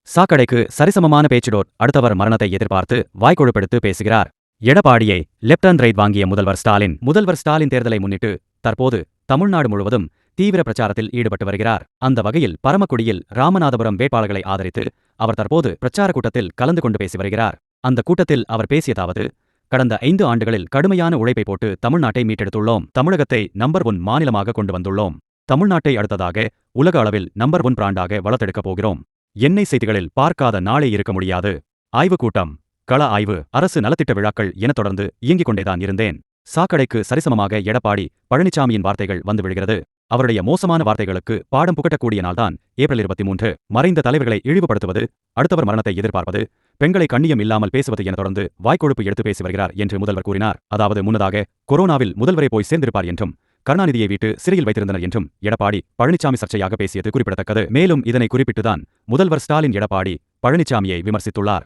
சாக்கடைக்கு சரிசமமான பேச்சுடோர். அடுத்தவர் மரணத்தை எதிர்பார்த்து வாய்க்கொழுப்பெடுத்து பேசுகிறார். எடப்பாடியை லெப்ட் அண்ட் ரைட் வாங்கிய முதல்வர் ஸ்டாலின் தேர்தலை முன்னிட்டு தற்போது தமிழ்நாடு முழுவதும் தீவிர பிரச்சாரத்தில் ஈடுபட்டு வருகிறார். அந்த வகையில் பரமக்குடியில் ராமநாதபுரம் வேட்பாளர்களை ஆதரித்து அவர் தற்போது பிரச்சார கூட்டத்தில் கலந்து கொண்டு பேசி வருகிறார். அந்த கூட்டத்தில் அவர் பேசியதாவது: கடந்த 5 ஆண்டுகளில் கடுமையான உழைப்பை போட்டு தமிழ்நாட்டை மீட்டெடுத்துள்ளோம். தமிழகத்தை நம்பர் 1 மாநிலமாக கொண்டு வந்துள்ளோம். தமிழ்நாட்டை அடுத்ததாக உலக அளவில் நம்பர் 1 பிராண்டாக வளர்த்தெடுக்கப் போகிறோம். எண்ணெய் செய்திகளில் பார்க்காத நாளே இருக்க முடியாது. ஆய்வுக் கூட்டம், கள ஆய்வு, அரசு நலத்திட்ட விழாக்கள் என தொடர்ந்து இயங்கிக் கொண்டேதான் இருந்தேன். சாக்கடைக்கு சரிசமமாக எடப்பாடி பழனிசாமியின் வார்த்தைகள் வந்து விழுகிறது. அவருடைய மோசமான வார்த்தைகளுக்கு பாடம் புகட்டக்கூடிய நாள்தான் ஏப்ரல் 23. மறைந்த தலைவர்களை இழிவுபடுத்துவது, அடுத்தவர் மரணத்தை எதிர்பார்ப்பது, பெண்களை கண்ணியம் இல்லாமல் பேசுவது என தொடர்ந்து வாய்க்கொழுப்பு எடுத்து பேசி வருகிறார் என்று முதல்வர் கூறினார். அதாவது முன்னதாக கொரோனாவில் முதல்வரை போய் சேர்ந்திருப்பார் என்றும், கருணாநிதியை வீட்டு சிறையில் வைத்திருந்தனர் என்றும் எடப்பாடி பழனிசாமி சர்ச்சையாக பேசியது குறிப்பிடத்தக்கது. மேலும் இதனை குறிப்பிட்டுதான் முதல்வர் ஸ்டாலின் எடப்பாடி பழனிசாமியை விமர்சித்துள்ளார்.